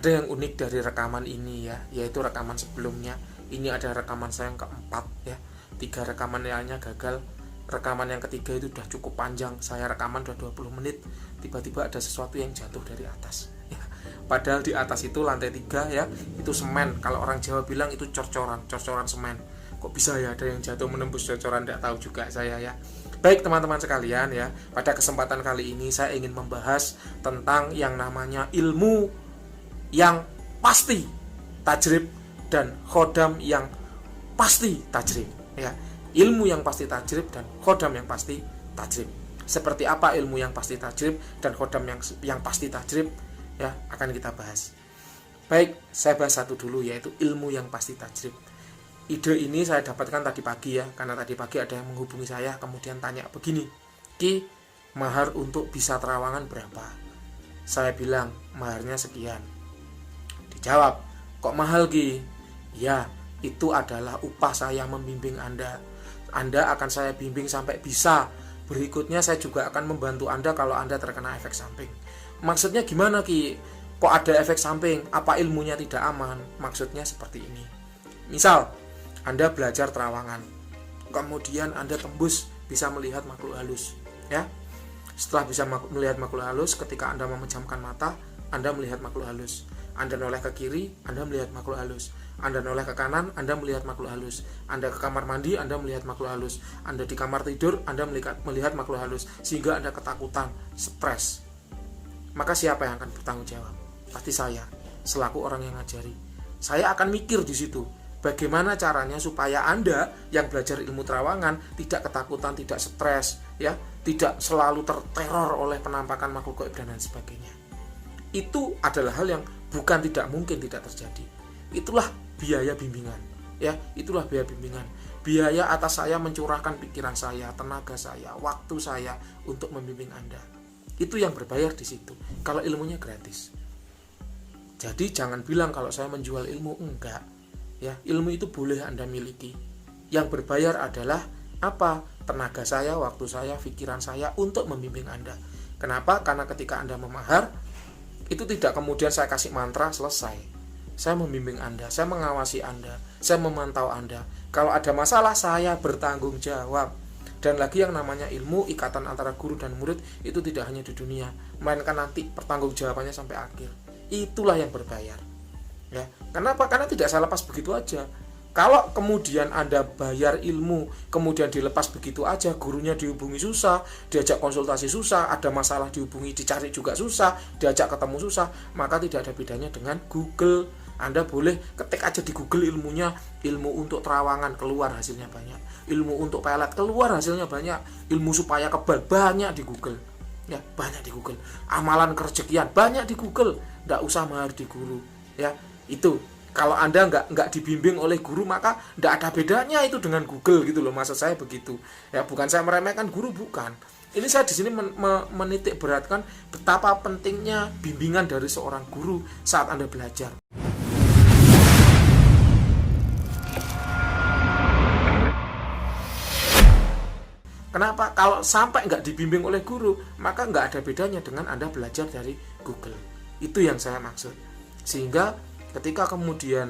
Ada yang unik dari rekaman ini ya, yaitu rekaman sebelumnya. Ini ada rekaman saya yang keempat ya. 3 rekaman lainnya gagal. Rekaman yang ketiga itu udah cukup panjang. Saya rekaman udah 20 menit. Tiba-tiba ada sesuatu yang jatuh dari atas ya. Padahal di atas itu lantai 3 ya, itu semen. Kalau orang Jawa bilang itu corcoran semen. Kok bisa ya ada yang jatuh menembus corcoran, tidak tahu juga saya ya. Baik teman-teman sekalian ya, pada kesempatan kali ini saya ingin membahas tentang yang namanya ilmu yang pasti tajrib dan khodam yang pasti tajrib ya. Ilmu yang pasti tajrib dan khodam yang pasti tajrib. Seperti apa ilmu yang pasti tajrib dan khodam yang pasti tajrib ya, akan kita bahas. Baik, saya bahas satu dulu, yaitu ilmu yang pasti tajrib. Ide ini saya dapatkan tadi pagi ya, karena tadi pagi ada yang menghubungi saya kemudian tanya begini, Ki, mahar untuk bisa terawangan berapa? Saya bilang maharnya sekian. Dijawab, kok mahal Ki? Ya, itu adalah upah saya membimbing Anda. Anda akan saya bimbing sampai bisa. Berikutnya saya juga akan membantu Anda kalau Anda terkena efek samping. Maksudnya gimana Ki? Kok ada efek samping? Apa ilmunya tidak aman? Maksudnya seperti ini. Misal, Anda belajar terawangan, kemudian Anda tembus bisa melihat makhluk halus ya. Setelah bisa melihat makhluk halus, ketika Anda memejamkan mata, Anda melihat makhluk halus. Anda noleh ke kiri, Anda melihat makhluk halus. Anda noleh ke kanan, Anda melihat makhluk halus. Anda ke kamar mandi, Anda melihat makhluk halus. Anda di kamar tidur, Anda melihat makhluk halus. Sehingga Anda ketakutan, stres. Maka siapa yang akan bertanggung jawab? Pasti saya, selaku orang yang ngajari. Saya akan mikir di situ, bagaimana caranya supaya Anda yang belajar ilmu terawangan tidak ketakutan, tidak stres, ya, tidak selalu terteror oleh penampakan makhluk gaib dan lain sebagainya. Itu adalah hal yang bukan tidak mungkin tidak terjadi. Itulah biaya bimbingan, ya. Itulah biaya bimbingan. Biaya atas saya mencurahkan pikiran saya, tenaga saya, waktu saya untuk membimbing Anda. Itu yang berbayar di situ. Kalau ilmunya gratis. Jadi jangan bilang kalau saya menjual ilmu, enggak. Ya, ilmu itu boleh Anda miliki. Yang berbayar adalah apa? Tenaga saya, waktu saya, pikiran saya untuk membimbing Anda. Kenapa? Karena ketika Anda memahar, itu tidak kemudian saya kasih mantra selesai. Saya membimbing Anda, saya mengawasi Anda, saya memantau Anda. Kalau ada masalah, saya bertanggung jawab. Dan lagi yang namanya ilmu, ikatan antara guru dan murid itu tidak hanya di dunia, melainkan nanti pertanggungjawabannya sampai akhir. Itulah yang berbayar. Ya, kenapa? Karena tidak saya lepas begitu aja. Kalau kemudian Anda bayar ilmu, kemudian dilepas begitu aja, gurunya dihubungi susah, diajak konsultasi susah, ada masalah dihubungi, dicari juga susah, diajak ketemu susah, maka tidak ada bedanya dengan Google. Anda boleh ketik aja di Google ilmunya, ilmu untuk terawangan, keluar hasilnya banyak. Ilmu untuk pelet, keluar hasilnya banyak. Ilmu supaya kebal, banyak di Google. Ya, banyak di Google. Amalan kerejekian, banyak di Google. Nggak usah mahar di guru. Ya, itu. Kalau Anda nggak dibimbing oleh guru, maka nggak ada bedanya itu dengan Google gitu loh. Maksud saya begitu. Ya, bukan saya meremehkan guru, bukan. Ini saya di sini menitik beratkan betapa pentingnya bimbingan dari seorang guru saat Anda belajar. Kenapa? Kalau sampai nggak dibimbing oleh guru, maka nggak ada bedanya dengan Anda belajar dari Google. Itu yang saya maksud. Sehingga ketika kemudian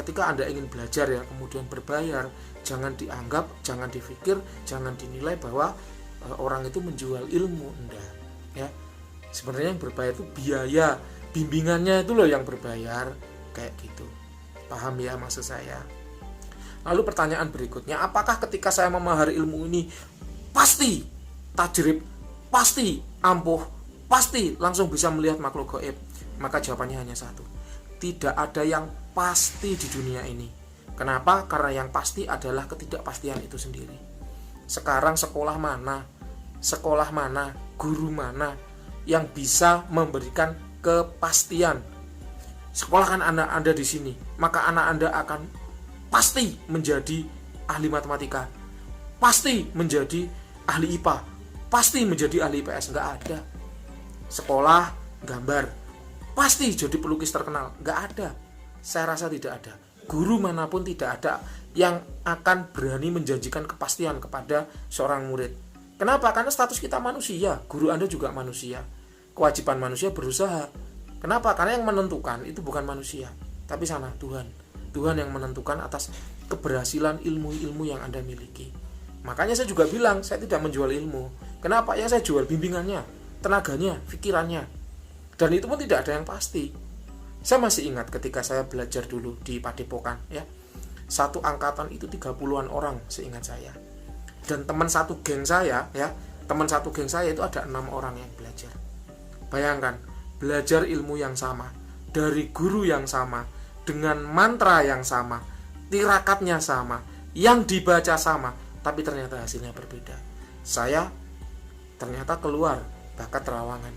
ketika Anda ingin belajar ya, kemudian berbayar, jangan dianggap, jangan dipikir, jangan dinilai bahwa orang itu menjual ilmu. Enggak, ya. Sebenarnya yang berbayar itu biaya bimbingannya itu loh yang berbayar, kayak gitu. Paham ya maksud saya? Lalu pertanyaan berikutnya, apakah ketika saya memahari ilmu ini pasti tajrib, pasti ampuh, pasti langsung bisa melihat makhluk gaib? Maka jawabannya hanya satu. Tidak ada yang pasti di dunia ini. Kenapa? Karena yang pasti adalah ketidakpastian itu sendiri. Sekarang sekolah mana, guru mana yang bisa memberikan kepastian? Sekolah kan anak Anda di sini, maka anak Anda akan pasti menjadi ahli matematika, pasti menjadi ahli IPA, pasti menjadi ahli IPS. Nggak ada. Sekolah gambar, pasti jadi pelukis terkenal. Nggak ada. Saya rasa tidak ada. Guru manapun tidak ada yang akan berani menjanjikan kepastian kepada seorang murid. Kenapa? Karena status kita manusia. Guru Anda juga manusia. Kewajiban manusia berusaha. Kenapa? Karena yang menentukan itu bukan manusia, tapi sana Tuhan. Tuhan yang menentukan atas keberhasilan ilmu-ilmu yang Anda miliki. Makanya saya juga bilang, saya tidak menjual ilmu. Kenapa? Yang saya jual bimbingannya, tenaganya, pikirannya. Dan itu pun tidak ada yang pasti. Saya masih ingat ketika saya belajar dulu di Padepokan, ya. Satu angkatan itu 30-an orang seingat saya. Dan teman satu geng saya, ya, teman satu geng saya itu ada 6 orang yang belajar. Bayangkan, belajar ilmu yang sama, dari guru yang sama, dengan mantra yang sama, tirakatnya sama, yang dibaca sama, tapi ternyata hasilnya berbeda. Saya ternyata keluar bakat terawangan.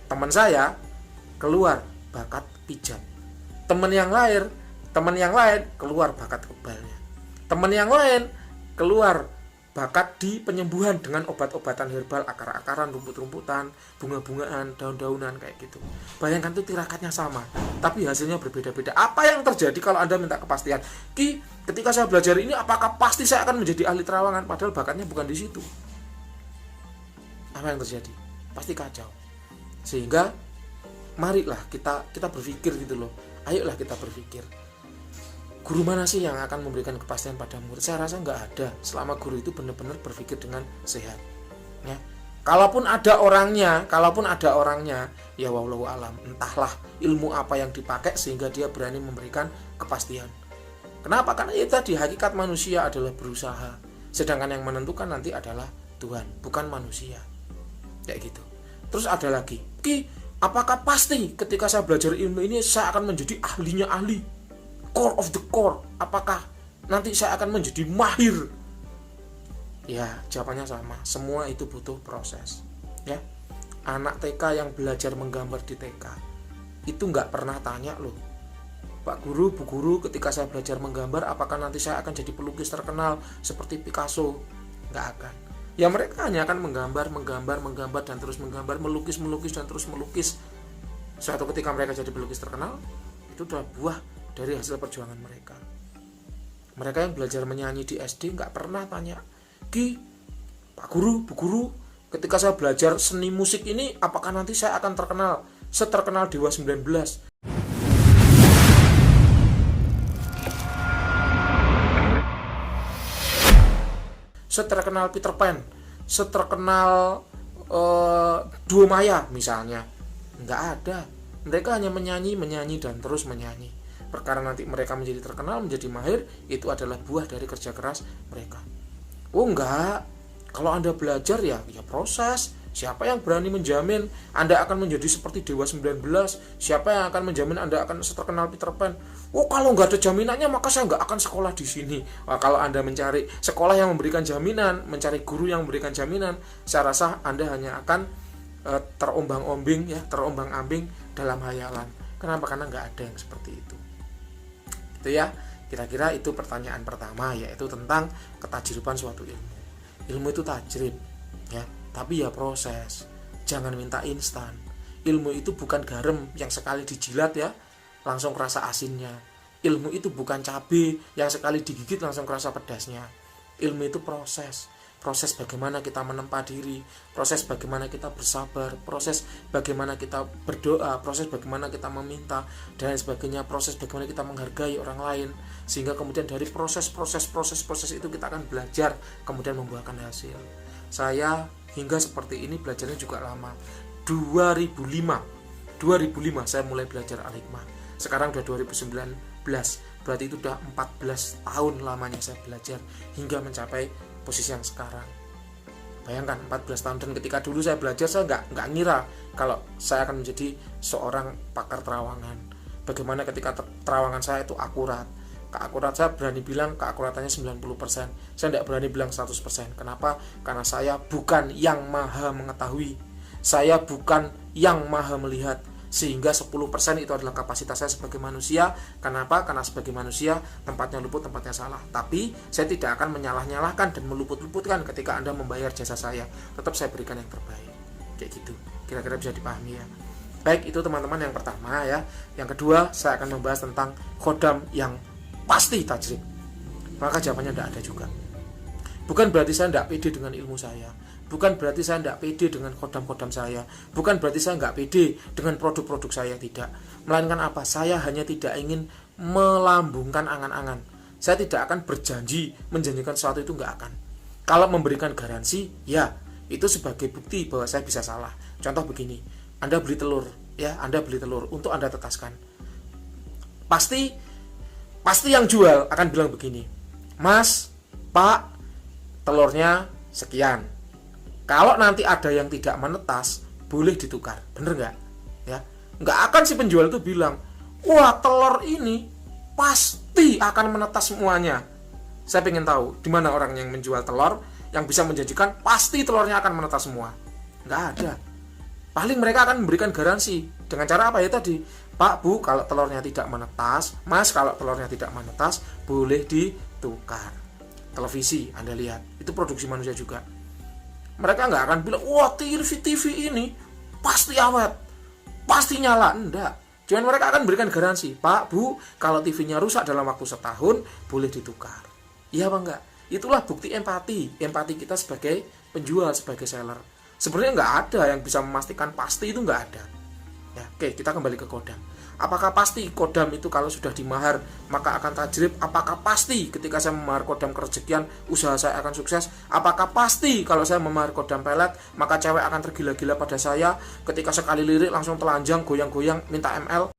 Teman saya keluar bakat pijat. Teman yang lain keluar bakat kebalnya. Teman yang lain keluar bakat di penyembuhan dengan obat-obatan herbal, akar-akaran, rumput-rumputan, bunga-bungaan, daun-daunan kayak gitu. Bayangkan tuh tirakatnya sama, tapi hasilnya berbeda-beda. Apa yang terjadi kalau Anda minta kepastian? Ketika saya belajar ini, apakah pasti saya akan menjadi ahli terawangan? Padahal bakatnya bukan di situ. Apa yang terjadi? Pasti kacau. Sehingga marilah kita berpikir gitu loh. Ayolah kita berpikir. Guru mana sih yang akan memberikan kepastian pada murid? Saya rasa nggak ada, selama guru itu benar-benar berpikir dengan sehat. Ya. Kalaupun ada orangnya, ya wallahu alam, entahlah ilmu apa yang dipakai sehingga dia berani memberikan kepastian. Kenapa? Karena itu tadi, hakikat manusia adalah berusaha, sedangkan yang menentukan nanti adalah Tuhan, bukan manusia. Kayak gitu. Terus ada lagi, apakah pasti ketika saya belajar ilmu ini saya akan menjadi ahlinya ahli? Core of the core, apakah nanti saya akan menjadi mahir? Ya, jawabannya sama. Semua itu butuh proses. Ya, anak TK yang belajar menggambar di TK itu nggak pernah tanya loh, Pak Guru, Bu Guru, ketika saya belajar menggambar, apakah nanti saya akan jadi pelukis terkenal seperti Picasso? Nggak akan. Ya mereka hanya akan menggambar dan terus menggambar, melukis dan terus melukis. Suatu ketika mereka jadi pelukis terkenal, itu adalah buah dari hasil perjuangan mereka. Mereka yang belajar menyanyi di SD nggak pernah tanya, Pak Guru, Bu Guru, ketika saya belajar seni musik ini, apakah nanti saya akan terkenal seterkenal Dewa 19? Seterkenal Peter Pan, seterkenal Duo Maya misalnya. Nggak ada. Mereka hanya menyanyi dan terus menyanyi. Perkara nanti mereka menjadi terkenal, menjadi mahir, itu adalah buah dari kerja keras mereka. Oh enggak, kalau Anda belajar ya proses. Siapa yang berani menjamin Anda akan menjadi seperti Dewa 19? Siapa yang akan menjamin Anda akan seterkenal Peter Pan? Oh kalau nggak ada jaminannya maka saya nggak akan sekolah di sini. Wah, kalau Anda mencari sekolah yang memberikan jaminan, mencari guru yang memberikan jaminan, saya rasa Anda hanya akan terombang-ambing dalam hayalan. Kenapa? Karena nggak ada yang seperti itu. Itu ya, kira-kira itu pertanyaan pertama, yaitu tentang ketajriban suatu ilmu. Ilmu itu tajrib, ya, tapi ya proses. Jangan minta instan. Ilmu itu bukan garam yang sekali dijilat ya langsung kerasa asinnya. Ilmu itu bukan cabai yang sekali digigit langsung kerasa pedasnya. Ilmu itu proses bagaimana kita menempa diri, proses bagaimana kita bersabar, proses bagaimana kita berdoa, proses bagaimana kita meminta, dan sebagainya, proses bagaimana kita menghargai orang lain, sehingga kemudian dari proses itu kita akan belajar, kemudian membuahkan hasil. Saya hingga seperti ini belajarnya juga lama. 2005 saya mulai belajar Al-Hikmah. Sekarang udah 2019, berarti itu udah 14 tahun lamanya saya belajar hingga mencapai posisi yang sekarang. Bayangkan 14 tahun, dan ketika dulu saya belajar saya nggak ngira kalau saya akan menjadi seorang pakar terawangan. Bagaimana ketika terawangan saya itu akurat. Keakurat saya berani bilang keakuratannya 90%. Saya tidak berani bilang 100%. Kenapa? Karena saya bukan yang maha mengetahui. Saya bukan yang maha melihat. Sehingga 10% itu adalah kapasitas saya sebagai manusia. Kenapa? Karena sebagai manusia tempatnya luput, tempatnya salah. Tapi saya tidak akan menyalah-nyalahkan dan meluput-luputkan ketika Anda membayar jasa saya. Tetap saya berikan yang terbaik. Kayak gitu. Kira-kira bisa dipahami ya. Baik, itu teman-teman yang pertama ya. Yang kedua, saya akan membahas tentang khodam yang pasti tajrib. Maka jawabannya tidak ada juga. Bukan berarti saya tidak pede dengan ilmu saya. bukan berarti saya tidak pede dengan kodam-kodam saya, bukan berarti saya nggak pede dengan produk-produk saya, tidak. Melainkan apa? Saya hanya tidak ingin melambungkan angan-angan. Saya tidak akan menjanjikan sesuatu itu, nggak akan. Kalau memberikan garansi, ya itu sebagai bukti bahwa saya bisa salah. Contoh begini, Anda beli telur, ya, Anda beli telur untuk Anda tetaskan. Pasti yang jual akan bilang begini, Mas, Pak, telurnya sekian. Kalau nanti ada yang tidak menetas, boleh ditukar. Bener nggak? Ya, nggak akan si penjual itu bilang, wah, telur ini pasti akan menetas semuanya. Saya pengen tahu di mana orang yang menjual telur yang bisa menjanjikan pasti telurnya akan menetas semua. Nggak ada. Paling mereka akan memberikan garansi dengan cara apa ya tadi? Pak, Bu, kalau telurnya tidak menetas, Mas, kalau telurnya tidak menetas, boleh ditukar. Televisi, Anda lihat, itu produksi manusia juga. Mereka nggak akan bilang, wah, TV ini pasti awet, pasti nyala. Enggak. Cuman mereka akan berikan garansi, Pak, Bu, kalau TV-nya rusak dalam waktu setahun, boleh ditukar. Iya apa enggak? Itulah bukti empati kita sebagai penjual, sebagai seller. Sebenarnya nggak ada yang bisa memastikan pasti, itu nggak ada. Ya, oke, kita kembali ke kodam. Apakah pasti kodam itu kalau sudah dimahar maka akan tajrib? Apakah pasti ketika saya memahar kodam kerejekian usaha saya akan sukses? Apakah pasti kalau saya memahar kodam pelet maka cewek akan tergila-gila pada saya, ketika sekali lirik langsung telanjang, goyang-goyang, minta ML?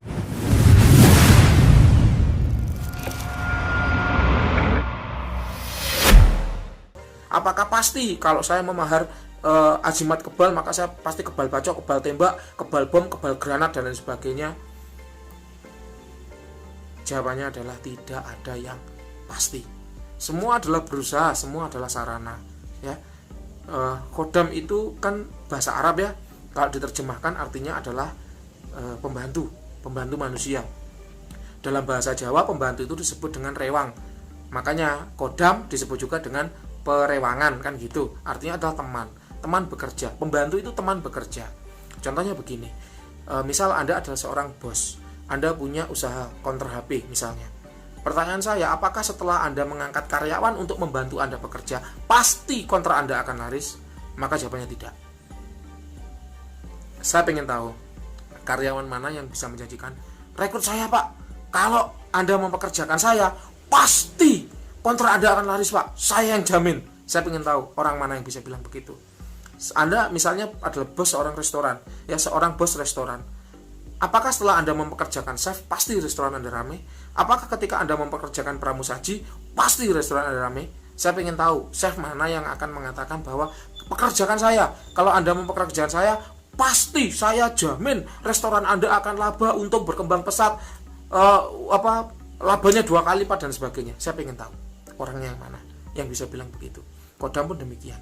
Apakah pasti kalau saya memahar azimat kebal maka saya pasti kebal bacok, kebal tembak, kebal bom, kebal granat dan lain sebagainya? Jawabannya adalah tidak ada yang pasti. Semua adalah berusaha, semua adalah sarana. Ya, kodam itu kan bahasa Arab ya. Kalau diterjemahkan artinya adalah pembantu manusia. Dalam bahasa Jawa pembantu itu disebut dengan rewang. Makanya kodam disebut juga dengan perewangan, kan gitu. Artinya adalah teman bekerja. Pembantu itu teman bekerja. Contohnya begini, misal Anda adalah seorang bos, Anda punya usaha counter HP misalnya. Pertanyaan saya, apakah setelah Anda mengangkat karyawan untuk membantu Anda bekerja, pasti kontrak Anda akan laris? Maka jawabannya tidak. Saya pengen tahu, karyawan mana yang bisa menjanjikan, rekrut saya Pak, kalau Anda mempekerjakan saya, pasti kontrak Anda akan laris Pak, saya yang jamin. Saya pengen tahu, orang mana yang bisa bilang begitu. Anda misalnya adalah bos seorang restoran, ya, seorang bos restoran. Apakah setelah Anda mempekerjakan chef, pasti restoran Anda ramai? Apakah ketika Anda mempekerjakan pramusaji, pasti restoran Anda ramai? Saya ingin tahu, chef mana yang akan mengatakan bahwa pekerjakan saya, kalau Anda mempekerjakan saya, pasti saya jamin restoran Anda akan laba, untuk berkembang pesat, labanya 2 kali lipat dan sebagainya. Saya ingin tahu, orang yang mana yang bisa bilang begitu. Kodam pun demikian.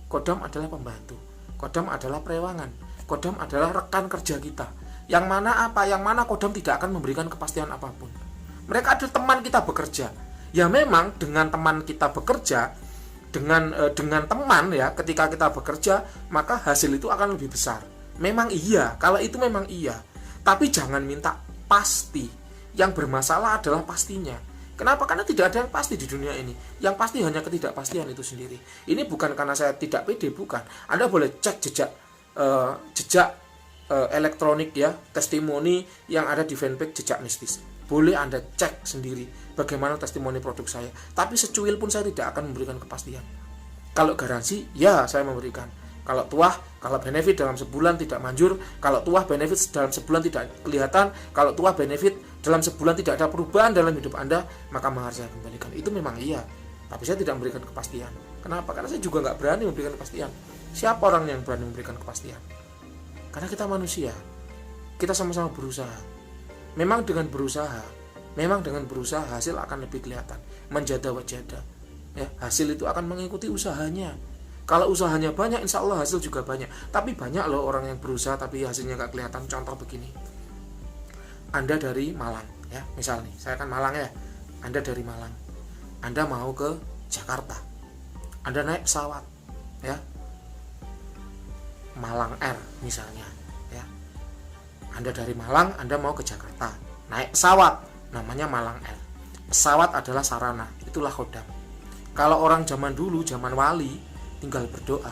Kodam adalah pembantu, kodam adalah perewangan, kodam adalah rekan kerja kita. Yang mana kodam tidak akan memberikan kepastian apapun. Mereka adalah teman kita bekerja. Ya memang dengan teman kita bekerja, dengan teman ya, ketika kita bekerja, maka hasil itu akan lebih besar. Memang iya, kalau itu memang iya. Tapi jangan minta pasti. Yang bermasalah adalah pastinya. Kenapa? Karena tidak ada yang pasti di dunia ini. Yang pasti hanya ketidakpastian itu sendiri. Ini bukan karena saya tidak pede, bukan. Anda boleh cek jejak elektronik ya, testimoni yang ada di fanpage Jejak Mistis. Boleh Anda cek sendiri bagaimana testimoni produk saya. Tapi secuil pun saya tidak akan memberikan kepastian. Kalau garansi, ya saya memberikan. Kalau tuah, kalau benefit dalam sebulan tidak manjur, kalau tuah benefit dalam sebulan tidak kelihatan, kalau tuah benefit dalam sebulan tidak ada perubahan dalam hidup Anda, maka mahar saya kembalikan. Itu memang iya. Tapi saya tidak memberikan kepastian. Kenapa? Karena saya juga nggak berani memberikan kepastian. Siapa orang yang berani memberikan kepastian? Karena kita manusia, kita sama-sama berusaha. Memang dengan berusaha hasil akan lebih kelihatan. Menjada wajada. Ya, hasil itu akan mengikuti usahanya. Kalau usahanya banyak, insya Allah hasil juga banyak. Tapi banyak loh orang yang berusaha tapi hasilnya nggak kelihatan. Contoh begini, Anda dari Malang, ya, misal nih, saya kan Malang ya. Anda dari Malang, Anda mau ke Jakarta, Anda naik pesawat, ya, Malang Air misalnya ya. Anda dari Malang, Anda mau ke Jakarta, naik pesawat namanya Malang Air. Pesawat adalah sarana, itulah kodam. Kalau orang zaman dulu, zaman wali, tinggal berdoa,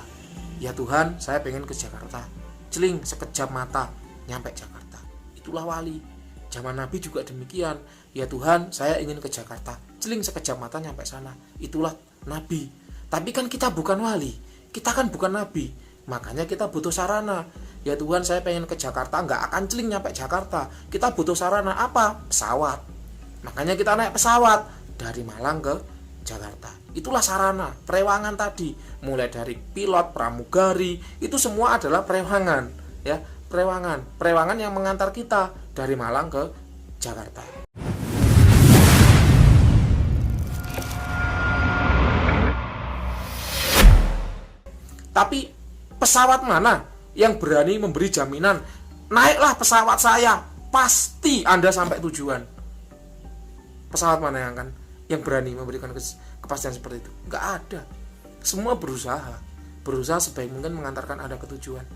Ya Tuhan, saya pengen ke Jakarta. Celing, sekejap mata nyampe Jakarta. Itulah wali. Zaman Nabi juga demikian. Ya Tuhan, saya ingin ke Jakarta. Celing, sekejap mata nyampe sana. Itulah Nabi. Tapi kan kita bukan wali. Kita kan bukan Nabi. Makanya kita butuh sarana. Ya Tuhan, saya pengen ke Jakarta, nggak akan celing nyampe Jakarta. Kita butuh sarana apa? Pesawat. Makanya kita naik pesawat dari Malang ke Jakarta. Itulah sarana, perewangan tadi. Mulai dari pilot, pramugari, itu semua adalah perewangan, ya. Perewangan yang mengantar kita dari Malang ke Jakarta. Tapi pesawat mana yang berani memberi jaminan, naiklah pesawat saya, pasti Anda sampai tujuan? Pesawat mana yang berani memberikan kepastian seperti itu? Nggak ada. Semua berusaha sebaik mungkin mengantarkan Anda ke tujuan.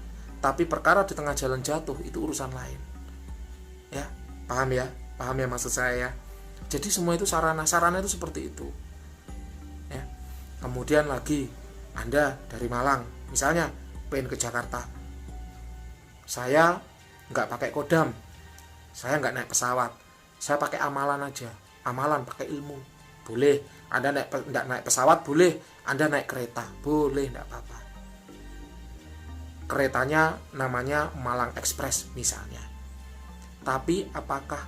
Tapi perkara di tengah jalan jatuh, itu urusan lain. Ya, paham ya maksud saya ya. Jadi semua itu sarana itu seperti itu. Ya. Kemudian lagi, Anda dari Malang, misalnya pengen ke Jakarta. Saya nggak pakai kodam, saya nggak naik pesawat, saya pakai amalan aja. Amalan pakai ilmu, boleh. Anda nggak naik pesawat, boleh. Anda naik kereta, boleh, nggak apa-apa. Keretanya namanya Malang Express misalnya. Tapi apakah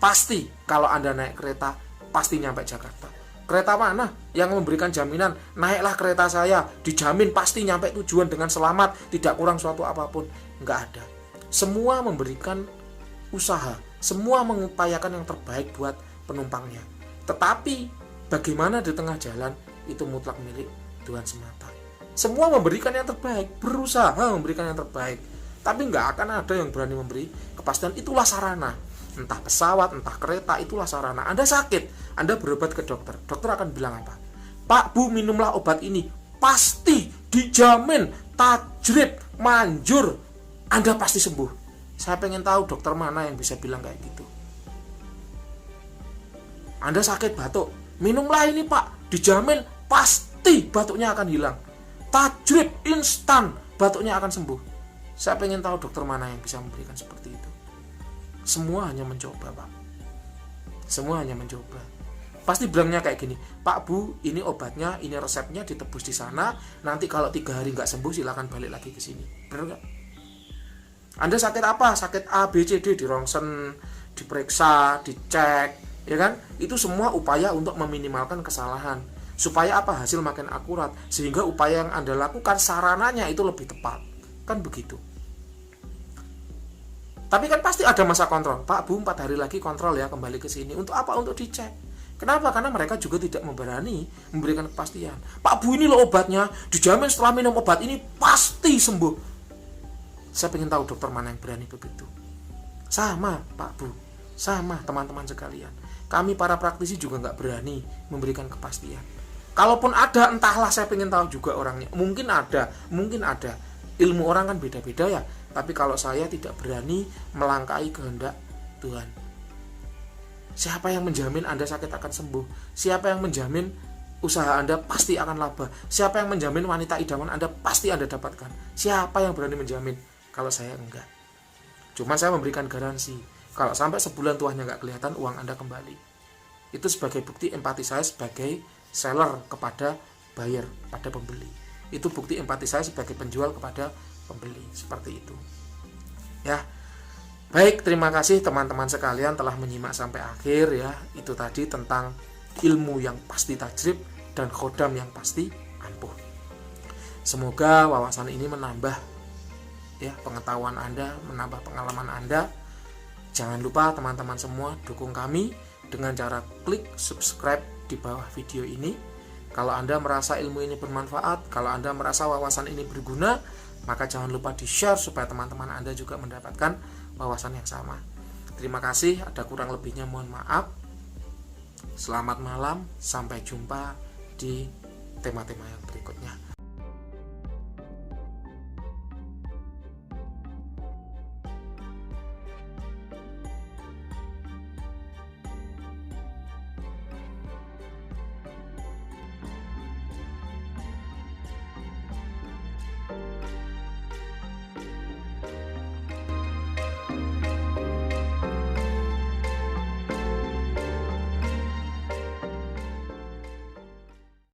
pasti kalau Anda naik kereta pasti nyampe Jakarta? Kereta mana yang memberikan jaminan, naiklah kereta saya, dijamin pasti nyampe tujuan dengan selamat, tidak kurang suatu apapun? Nggak ada. Semua memberikan usaha, semua mengupayakan yang terbaik buat penumpangnya. Tetapi bagaimana di tengah jalan, itu mutlak milik Tuhan semata. Semua memberikan yang terbaik, berusaha memberikan yang terbaik. Tapi nggak akan ada yang berani memberi kepastian. Itulah sarana. Entah pesawat, entah kereta, itulah sarana. Anda sakit, Anda berobat ke dokter. Dokter akan bilang apa? Pak, Bu, minumlah obat ini. Pasti, dijamin, tajrib, manjur, Anda pasti sembuh. Saya pengen tahu dokter mana yang bisa bilang kayak gitu. Anda sakit batuk, minumlah ini Pak, dijamin pasti batuknya akan hilang. Tajrib, instan, batuknya akan sembuh. Saya pengen tahu dokter mana yang bisa memberikan seperti itu. Semua hanya mencoba, Pak. Semua hanya mencoba. Pasti bilangnya kayak gini, Pak, Bu, ini obatnya, ini resepnya, ditebus di sana. Nanti kalau 3 hari nggak sembuh, silakan balik lagi ke sini. Benar nggak? Anda sakit apa? Sakit A, B, C, D, di rongsen, diperiksa, dicek, ya kan? Itu semua upaya untuk meminimalkan kesalahan. Supaya apa? Hasil makin akurat. Sehingga upaya yang Anda lakukan, sarananya itu lebih tepat. Kan begitu. Tapi kan pasti ada masa kontrol. Pak, Bu, 4 hari lagi kontrol ya, kembali ke sini. Untuk apa? Untuk dicek. Kenapa? Karena mereka juga tidak berani memberikan kepastian. Pak, Bu, ini loh obatnya, dijamin setelah minum obat ini pasti sembuh. Saya ingin tahu dokter mana yang berani begitu. Sama, Pak, Bu. Sama, teman-teman sekalian. Kami para praktisi juga nggak berani memberikan kepastian. Kalaupun ada, entahlah, saya ingin tahu juga orangnya. Mungkin ada. Ilmu orang kan beda-beda ya. Tapi kalau saya tidak berani melangkahi kehendak Tuhan. Siapa yang menjamin Anda sakit akan sembuh? Siapa yang menjamin usaha Anda pasti akan laba? Siapa yang menjamin wanita idaman Anda pasti Anda dapatkan? Siapa yang berani menjamin? Kalau saya enggak. Cuma saya memberikan garansi. Kalau sampai sebulan tuahnya nggak kelihatan, uang Anda kembali. Itu sebagai bukti empati saya sebagai seller kepada buyer, pada pembeli. Itu bukti empati saya sebagai penjual kepada pembeli. Seperti itu. Ya. Baik, terima kasih teman-teman sekalian telah menyimak sampai akhir ya. Itu tadi tentang ilmu yang pasti tajrib dan khodam yang pasti ampuh. Semoga wawasan ini menambah ya pengetahuan Anda, menambah pengalaman Anda. Jangan lupa teman-teman semua dukung kami dengan cara klik subscribe di bawah video ini. Kalau Anda merasa ilmu ini bermanfaat, kalau Anda merasa wawasan ini berguna, maka jangan lupa di-share supaya teman-teman Anda juga mendapatkan wawasan yang sama. Terima kasih, ada kurang lebihnya mohon maaf. Selamat malam, sampai jumpa di tema-tema yang berikutnya.